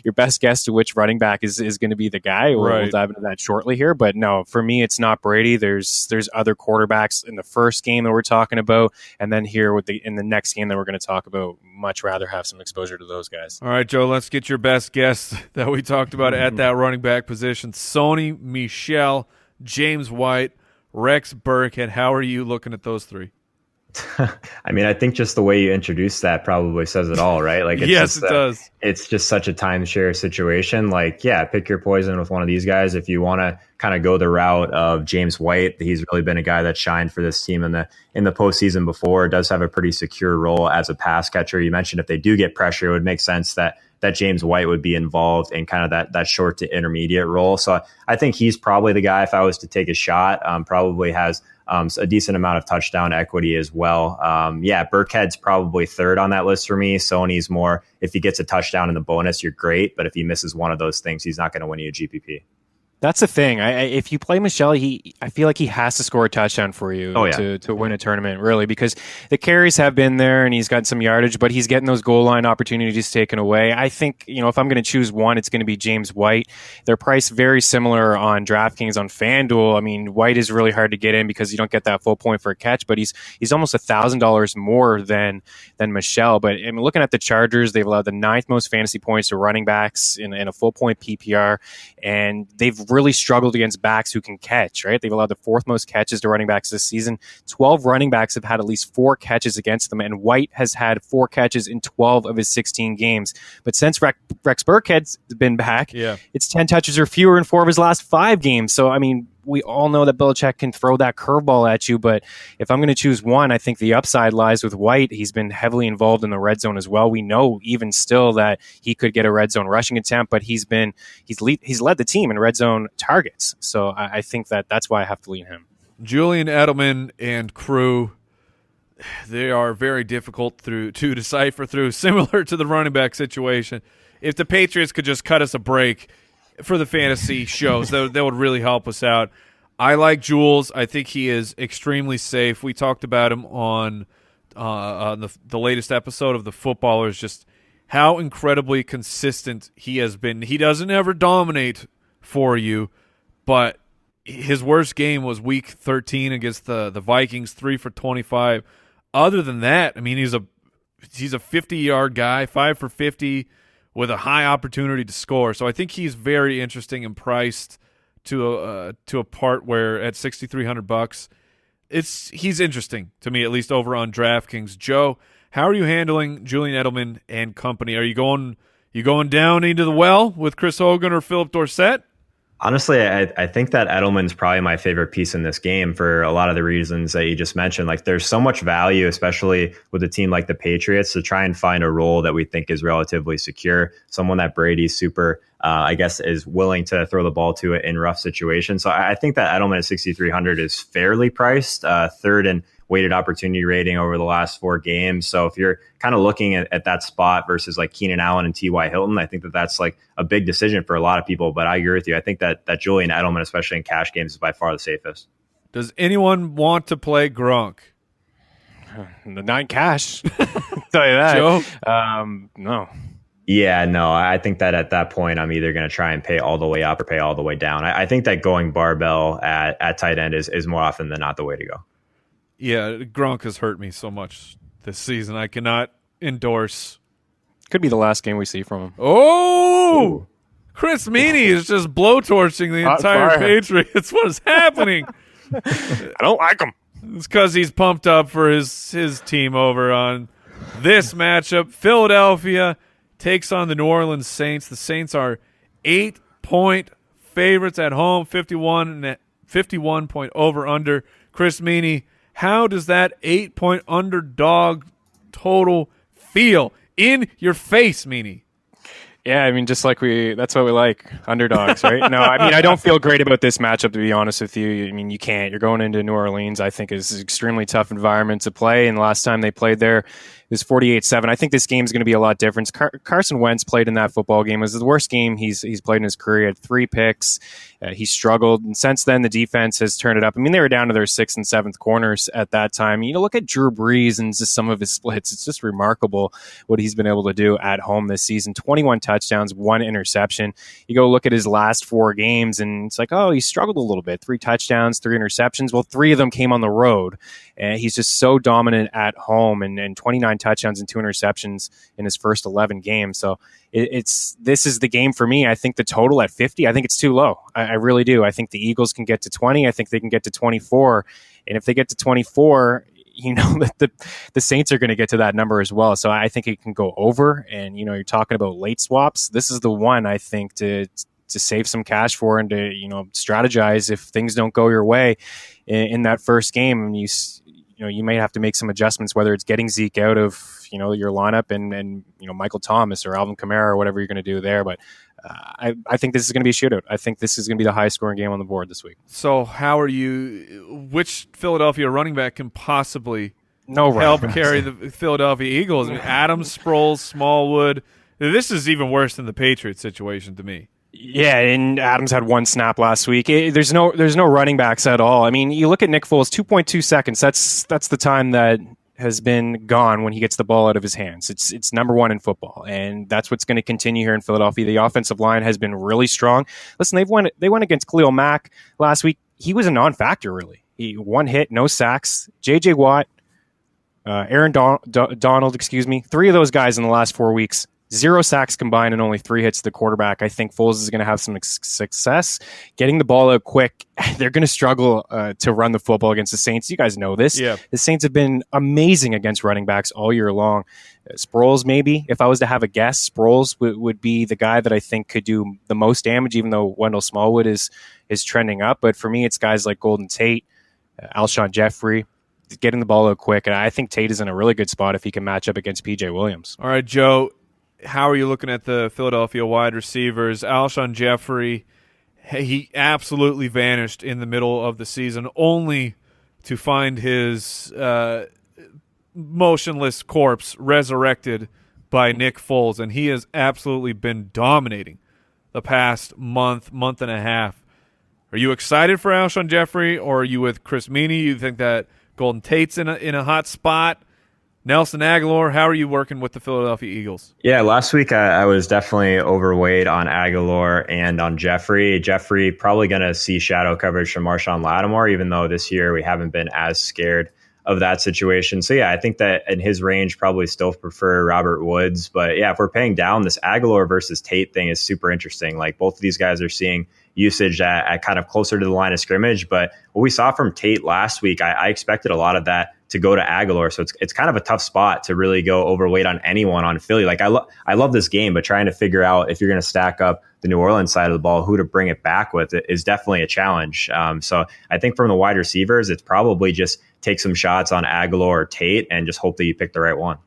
Your best guess to which running back is going to be the guy. We'll dive into that shortly. shortly here. But no, for me, it's not Brady. There's other quarterbacks in the first game that we're talking about, and then here in the next game that we're going to talk about. Much rather have some exposure to those guys. All right, Joe, let's get your best guess that we talked about at that running back position. Sony Michel, James White, Rex Burkhead. How are you looking at those three? I mean, I think just the way you introduced that probably says it all, right? Like, it's yes, it does. It's just such a timeshare situation. Like, yeah, pick your poison with one of these guys. If you want to kind of go the route of James White, he's really been a guy that shined for this team in the postseason before. Does have a pretty secure role as a pass catcher. You mentioned if they do get pressure, it would make sense that James White would be involved in kind of that short to intermediate role. So I think he's probably the guy, if I was to take a shot, probably has a decent amount of touchdown equity as well. Burkhead's probably third on that list for me. Sony's more, if he gets a touchdown in the bonus, you're great. But if he misses one of those things, he's not going to win you a GPP. That's the thing. If you play Michelle, I feel like he has to score a touchdown for you to win a tournament, really, because the carries have been there and he's got some yardage, but he's getting those goal line opportunities taken away. I think, if I'm going to choose one, it's going to be James White. They're priced very similar on DraftKings, on FanDuel. I mean, White is really hard to get in because you don't get that full point for a catch, but he's almost $1,000 more than Michelle. But I mean, looking at the Chargers, they've allowed the 9th most fantasy points to running backs in a full point PPR, and they've really struggled against backs who can catch, right? They've allowed the 4th most catches to running backs this season. 12 running backs have had at least 4 catches against them, and White has had 4 catches in 12 of his 16 games. But since Rex Burkhead's been back, it's 10 touches or fewer in 4 of his last 5 games. So, I mean, we all know that Belichick can throw that curveball at you, but if I'm going to choose one, I think the upside lies with White. He's been heavily involved in the red zone as well. We know even still that he could get a red zone rushing attempt, but he's led the team in red zone targets. So I think that's why I have to lean him. Julian Edelman and crew, they are very difficult to decipher through, similar to the running back situation. If the Patriots could just cut us a break for the fantasy shows, that would really help us out. I like Jules. I think he is extremely safe. We talked about him on the latest episode of the Footballers, just how incredibly consistent he has been. He doesn't ever dominate for you, but his worst game was week 13 against the Vikings, 3 for 25. Other than that, I mean, he's a 50-yard guy, 5 for 50, with a high opportunity to score. So I think he's very interesting and priced to a part where at $6,300, he's interesting to me, at least over on DraftKings. Joe, how are you handling Julian Edelman and company? Are you going down into the well with Chris Hogan or Philip Dorsett? Honestly, I think that Edelman's probably my favorite piece in this game for a lot of the reasons that you just mentioned. Like, there's so much value, especially with a team like the Patriots, to try and find a role that we think is relatively secure, someone that Brady's super, is willing to throw the ball to in rough situations. So I think that Edelman at 6,300 is fairly priced, third in weighted opportunity rating over the last 4 games. So if you're kind of looking at that spot versus like Keenan Allen and T.Y. Hilton, I think that's like a big decision for a lot of people. But I agree with you. I think that Julian Edelman, especially in cash games, is by far the safest. Does anyone want to play Gronk? Not in cash. Tell you that. Joe? No. Yeah, no, I think that at that point, I'm either going to try and pay all the way up or pay all the way down. I think that going barbell at tight end is more often than not the way to go. Yeah, Gronk has hurt me so much this season. I cannot endorse. Could be the last game we see from him. Oh! Ooh. Chris Meaney is just blowtorching the entire Patriots. What is happening? I don't like him. It's because he's pumped up for his team over on this matchup. Philadelphia takes on the New Orleans Saints. The Saints are 8-point favorites at home, 51 point over-under. Chris Meaney, how does that 8-point underdog total feel in your face, Meaney? Yeah, I mean, just like that's what we like, underdogs, right? No, I mean, I don't feel great about this matchup, to be honest with you. I mean, you can't. You're going into New Orleans, I think, is an extremely tough environment to play. And the last time they played there, it was 48-7. I think this game is going to be a lot different. Carson Wentz played in that football game. It was the worst game he's played in his career. He had 3 picks. He struggled. And since then, the defense has turned it up. I mean, they were down to their 6th and 7th corners at that time. Look at Drew Brees and just some of his splits. It's just remarkable what he's been able to do at home this season. 21 touchdowns, 1 interception. You go look at his last 4 games, and it's like, oh, he struggled a little bit. 3 touchdowns, 3 interceptions. Well, 3 of them came on the road. And he's just so dominant at home, and 29 touchdowns and 2 interceptions in his first 11 games. So this is the game for me. I think the total at 50, I think it's too low. I really do. I think the Eagles can get to 20. I think they can get to 24. And if they get to 24, that the Saints are going to get to that number as well. So I think it can go over. And, you're talking about late swaps. This is the one, I think, to save some cash for and to, strategize if things don't go your way in that first game. And you may have to make some adjustments, whether it's getting Zeke out of, your lineup and Michael Thomas or Alvin Kamara or whatever you're going to do there. But I think this is going to be a shootout. I think this is going to be the highest scoring game on the board this week. So which Philadelphia running back can possibly help carry the Philadelphia Eagles? Adams, Sproles, Smallwood. This is even worse than the Patriots situation to me. Yeah, and Adams had 1 snap last week. There's no running backs at all. I mean, you look at Nick Foles, 2.2 seconds. That's the time that has been gone when he gets the ball out of his hands. It's number 1 in football, and that's what's going to continue here in Philadelphia. The offensive line has been really strong. Listen, they went against Khalil Mack last week. He was a non-factor, really. 1 hit, no sacks. J.J. Watt, Aaron Donald, 3 of those guys in the last 4 weeks. 0 sacks combined and only 3 hits to the quarterback. I think Foles is going to have some success getting the ball out quick. They're going to struggle to run the football against the Saints. You guys know this. Yeah. The Saints have been amazing against running backs all year long. Sproles, maybe. If I was to have a guess, Sproles would be the guy that I think could do the most damage, even though Wendell Smallwood is trending up. But for me, it's guys like Golden Tate, Alshon Jeffrey, getting the ball out quick. And I think Tate is in a really good spot if he can match up against P.J. Williams. All right, Joe. How are you looking at the Philadelphia wide receivers? Alshon Jeffrey, he absolutely vanished in the middle of the season, only to find his motionless corpse resurrected by Nick Foles, and he has absolutely been dominating the past month and a half. Are you excited for Alshon Jeffrey, or are you with Chris Meaney? You think that Golden Tate's in a hot spot? Nelson Aguilar, how are you working with the Philadelphia Eagles? Yeah, last week I was definitely overweight on Aguilar and on Jeffrey. Jeffrey probably going to see shadow coverage from Marshawn Lattimore, even though this year we haven't been as scared of that situation. So yeah, I think that in his range, probably still prefer Robert Woods. But yeah, if we're paying down, this Aguilar versus Tate thing is super interesting. Like both of these guys are seeing usage at kind of closer to the line of scrimmage. But what we saw from Tate last week, I expected a lot of that to go to Aguilar. So it's kind of a tough spot to really go overweight on anyone on Philly. Like I love this game, but trying to figure out if you're going to stack up the New Orleans side of the ball, who to bring it back with is definitely a challenge. So I think from the wide receivers, it's probably just take some shots on Aguilar or Tate and just hope that you pick the right one.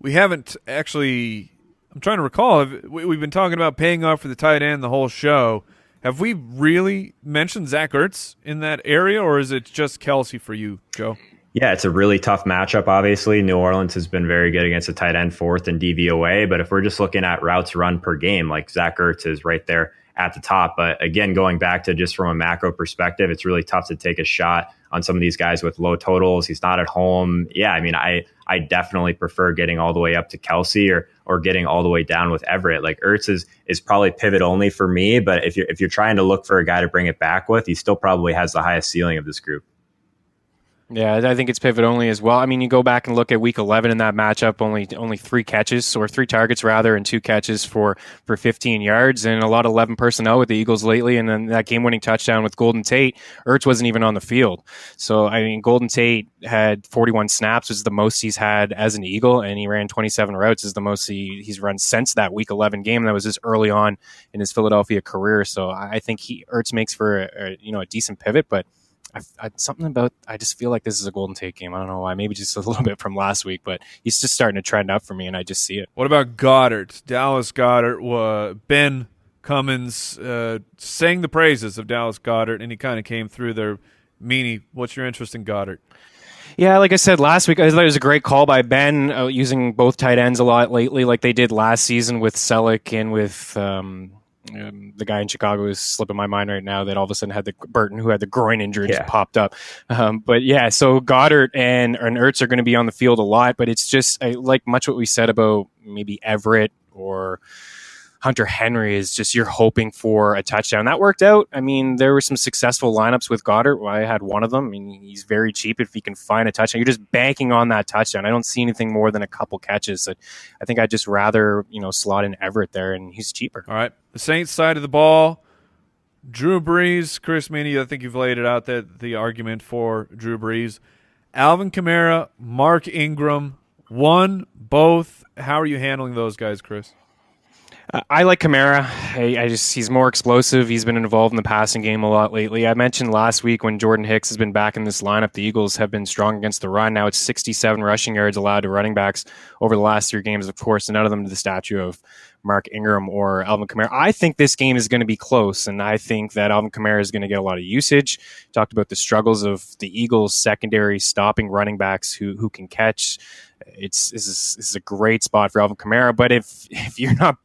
We haven't actually, I'm trying to recall, we've been talking about paying off for the tight end the whole show. Have we really mentioned Zach Ertz in that area, or is it just Kelsey for you, Joe? Yeah, it's a really tough matchup, obviously. New Orleans has been very good against the tight end, 4th and DVOA. But if we're just looking at routes run per game, like Zach Ertz is right there at the top. But again, going back to just from a macro perspective, it's really tough to take a shot on some of these guys with low totals. He's not at home. Yeah, I mean, I definitely prefer getting all the way up to Kelsey or getting all the way down with Everett. Like Ertz is probably pivot only for me, but if you're trying to look for a guy to bring it back with, he still probably has the highest ceiling of this group. Yeah, I think it's pivot only as well. I mean, you go back and look at week 11 in that matchup, only 3 catches, or 3 targets rather, and 2 catches for 15 yards, and a lot of 11 personnel with the Eagles lately, and then that game-winning touchdown with Golden Tate, Ertz wasn't even on the field. So, I mean, Golden Tate had 41 snaps, which is the most he's had as an Eagle, and he ran 27 routes, is the most he's run since that week 11 game. That was just early on in his Philadelphia career. So I think Ertz makes for a decent pivot, but I just feel like this is a Golden Tate game. I don't know why. Maybe just a little bit from last week, but he's just starting to trend up for me, and I just see it. What about Goddard? Dallas Goddard. Ben Cummins sang the praises of Dallas Goddard, and he kind of came through there. Meaney, what's your interest in Goddard? Yeah, like I said last week, I thought it was a great call by Ben, using both tight ends a lot lately, like they did last season with Selleck and with the guy in Chicago is slipping my mind right now that all of a sudden had the Burton, who had the groin injury, just popped up. But yeah, so Goddard and Ertz are going to be on the field a lot, but it's just like much what we said about maybe Everett or Hunter Henry is just you're hoping for a touchdown. That worked out. I mean, there were some successful lineups with Goddard. Well, I had one of them. I mean, he's very cheap if he can find a touchdown. You're just banking on that touchdown. I don't see anything more than a couple catches. So I think I'd just rather, slot in Everett there, and he's cheaper. All right. The Saints side of the ball, Drew Brees, Chris Meaney, I think you've laid it out, that the argument for Drew Brees. Alvin Kamara, Mark Ingram, one, both. How are you handling those guys, Chris? I like Kamara. He's more explosive. He's been involved in the passing game a lot lately. I mentioned last week when Jordan Hicks has been back in this lineup, the Eagles have been strong against the run. Now it's 67 rushing yards allowed to running backs over the last 3 games. Of course, none of them to the statue of Mark Ingram or Alvin Kamara. I think this game is going to be close, and I think that Alvin Kamara is going to get a lot of usage. Talked about the struggles of the Eagles secondary stopping running backs who can catch. This is a great spot for Alvin Kamara, but if you're not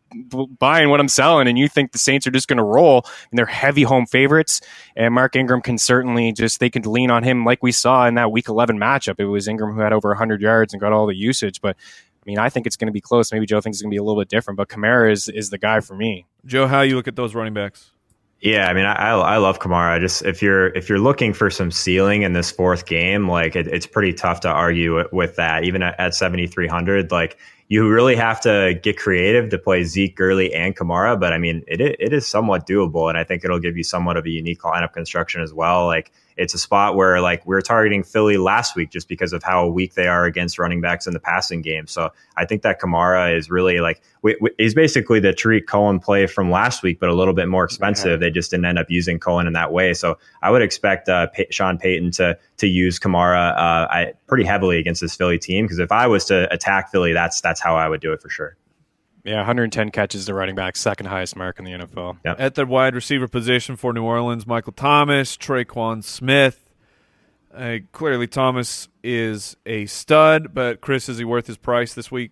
buying what I'm selling and you think the Saints are just going to roll and they're heavy home favorites, and Mark Ingram can certainly they could lean on him like we saw in that Week 11 matchup. It was Ingram who had over 100 yards and got all the usage, but I mean, I think it's going to be close. Maybe Joe thinks it's going to be a little bit different, but Kamara is the guy for me. Joe, how you look at those running backs? Yeah, I mean, I love Kamara. If you're looking for some ceiling in this fourth game, like it's pretty tough to argue with that. Even at 7,300, like you really have to get creative to play Zeke, Gurley, and Kamara. But I mean, it is somewhat doable, and I think it'll give you somewhat of a unique lineup construction as well. Like it's a spot where like we were targeting Philly last week just because of how weak they are against running backs in the passing game. So I think that Kamara is really like he's basically the Tariq Cohen play from last week, but a little bit more expensive. Yeah. They just didn't end up using Cohen in that way. So I would expect Sean Payton to use Kamara pretty heavily against this Philly team, because if I was to attack Philly, that's how I would do it for sure. Yeah, 110 catches to running back, second highest mark in the NFL. Yep. At the wide receiver position for New Orleans, Michael Thomas, Traquan Smith. Clearly Thomas is a stud, but Chris, is he worth his price this week?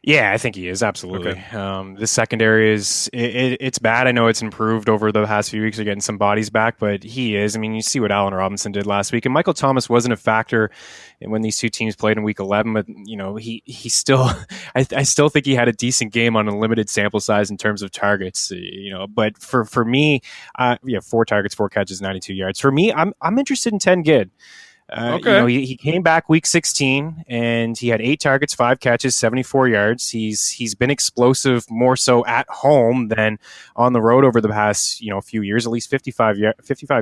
Yeah, I think he is, absolutely. Okay. The secondary it's bad. I know it's improved over the past few weeks. They're getting some bodies back, but he is. I mean, you see what Allen Robinson did last week, and Michael Thomas wasn't a factor when these two teams played in Week 11. But he still, I still think he had a decent game on a limited sample size in terms of targets. But for me, 4 targets, 4 catches, 92 yards. For me, I'm interested in 10 Gid. Okay. He came back Week 16 and he had 8 targets, 5 catches, 74 yards. He's been explosive more so at home than on the road over the past few years. At least 55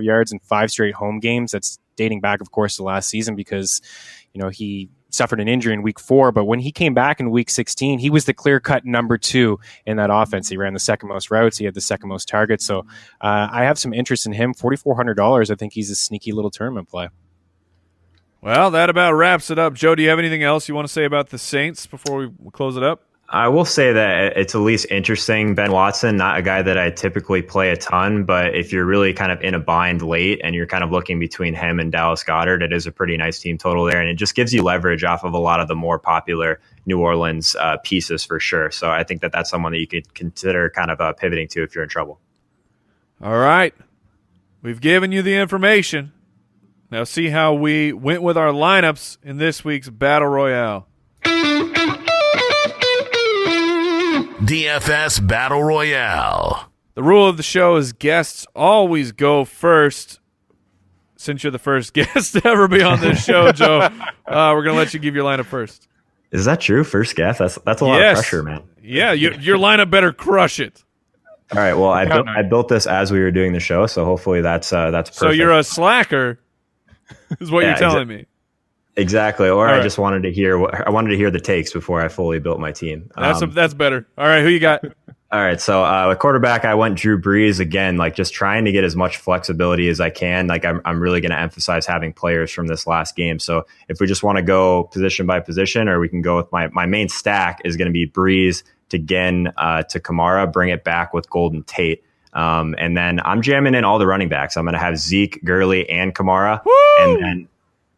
yards in 5 straight home games. That's dating back, of course, to last season because he suffered an injury in Week 4. But when he came back in Week 16, he was the clear-cut number 2 in that offense. He ran the second most routes. He had the second most targets. So I have some interest in him. $4,400. I think he's a sneaky little tournament play. Well, that about wraps it up. Joe, do you have anything else you want to say about the Saints before we close it up? I will say that it's at least interesting. Ben Watson, not a guy that I typically play a ton, but if you're really kind of in a bind late and you're kind of looking between him and Dallas Goedert, it is a pretty nice team total there. And it just gives you leverage off of a lot of the more popular New Orleans pieces for sure. So I think that that's someone that you could consider kind of pivoting to if you're in trouble. All right. We've given you the information. Now see how we went with our lineups in this week's Battle Royale. DFS Battle Royale. The rule of the show is guests always go first. Since you're the first guest to ever be on this show, Joe, we're going to let you give your lineup first. Is that true? First guest? That's a lot of pressure, man. Yeah, your lineup better crush it. All right, well, I built this as we were doing the show, so hopefully that's perfect. So you're a slacker. Is what you're telling me. Exactly. Or I just wanted to hear the takes before I fully built my team. That's better. All right, who you got? All right, so a quarterback, I went Drew Brees again, like just trying to get as much flexibility as I can. Like I'm really going to emphasize having players from this last game. So if we just want to go position by position, or we can go with my main stack is going to be Brees to Ginn to Kamara, bring it back with Golden Tate. And then I'm jamming in all the running backs. I'm going to have Zeke, Gurley, and Kamara. Woo! And then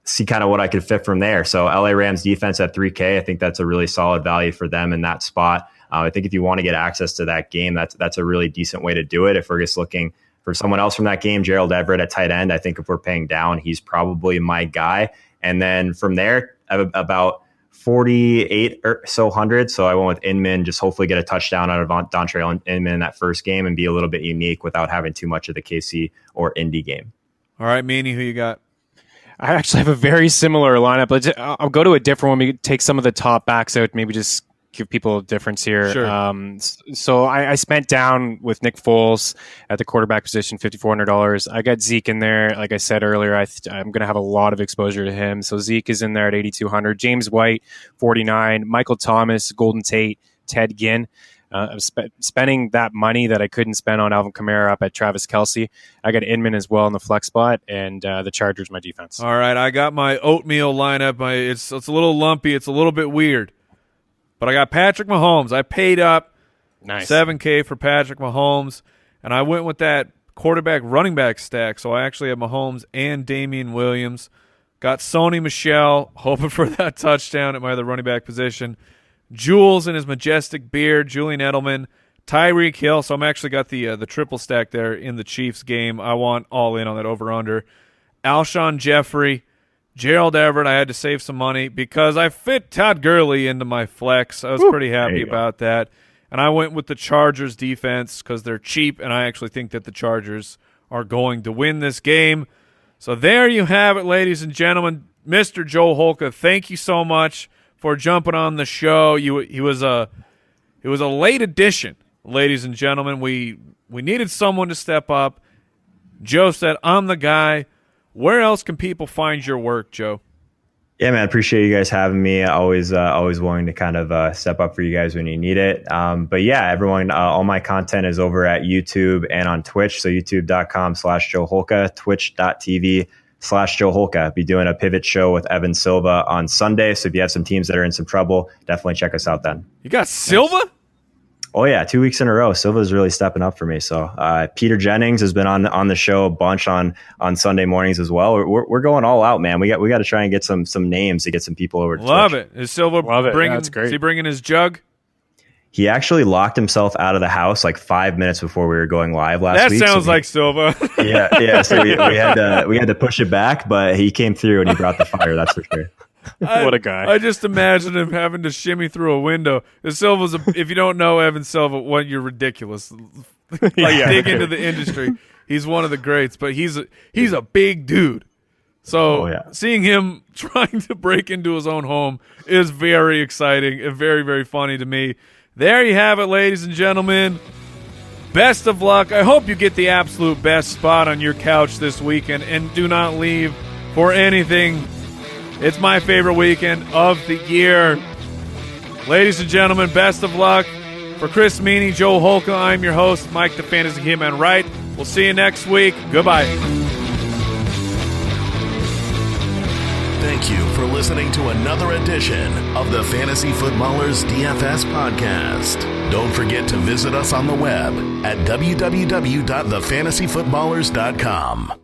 see kind of what I could fit from there. So LA Rams defense at 3K, I think that's a really solid value for them in that spot. I think if you want to get access to that game, that's a really decent way to do it. If we're just looking for someone else from that game, Gerald Everett at tight end, I think if we're paying down, he's probably my guy. And then from there, about 48 or so hundred. So I went with Inman, just hopefully get a touchdown out of Dontrell Inman in that first game and be a little bit unique without having too much of the KC or Indy game. All right, Meaney, who you got? I actually have a very similar lineup, but I'll go to a different one. We take some of the top backs out, maybe just give people a difference here. Sure. So I spent down with Nick Foles at the quarterback position, $5,400. I got Zeke in there. Like I said earlier, I'm going to have a lot of exposure to him. So Zeke is in there at 8,200. James White, 49. Michael Thomas, Golden Tate, Ted Ginn. I'm spending that money that I couldn't spend on Alvin Kamara up at Travis Kelce. I got Inman as well in the flex spot, and the Chargers my defense. All right, I got my oatmeal lineup. It's a little lumpy. It's a little bit weird. But I got Patrick Mahomes. I paid up $7K for Patrick Mahomes, and I went with that quarterback running back stack. So I actually have Mahomes and Damian Williams. Got Sony Michel, hoping for that touchdown at my other running back position. Jules in his majestic beard, Julian Edelman, Tyreek Hill. So I'm actually got the triple stack there in the Chiefs game. I want all in on that over-under. Alshon Jeffrey, Gerald Everett. I had to save some money because I fit Todd Gurley into my flex. I was pretty happy about that. And I went with the Chargers defense because they're cheap, and I actually think that the Chargers are going to win this game. So there you have it, ladies and gentlemen. Mr. Joe Holka, thank you so much for jumping on the show. It was a late addition, ladies and gentlemen. We needed someone to step up. Joe said, I'm the guy. Where else can people find your work, Joe? Yeah, man, appreciate you guys having me. Always willing to kind of step up for you guys when you need it. But yeah, everyone, all my content is over at YouTube and on Twitch. So youtube.com/Joe Holka, twitch.tv/Joe Holka. Be doing a pivot show with Evan Silva on Sunday. So if you have some teams that are in some trouble, definitely check us out then. You got Silva? Oh yeah, 2 weeks in a row. Silva's really stepping up for me. So Peter Jennings has been on the show a bunch on Sunday mornings as well. We're going all out, man. We got to try and get some names to get some people over to Love Twitch. it. Is Silva that's great. Is he bringing his jug? He actually locked himself out of the house like 5 minutes before we were going live last week. That sounds like Silva. Yeah. So we had to push it back, but he came through and he brought the fire. That's for sure. What a guy. I just imagine him having to shimmy through a window. Silva's if you don't know Evan Silva, you're ridiculous. Dig into the industry. He's one of the greats, but he's a big dude. So seeing him trying to break into his own home is very exciting and very, very funny to me. There you have it, ladies and gentlemen. Best of luck. I hope you get the absolute best spot on your couch this weekend and do not leave for anything. It's my favorite weekend of the year. Ladies and gentlemen, best of luck. For Chris Meaney, Joe Holka, I'm your host, Mike the Fantasy Hitman Wright. We'll see you next week. Goodbye. Thank you for listening to another edition of the Fantasy Footballers DFS Podcast. Don't forget to visit us on the web at www.thefantasyfootballers.com.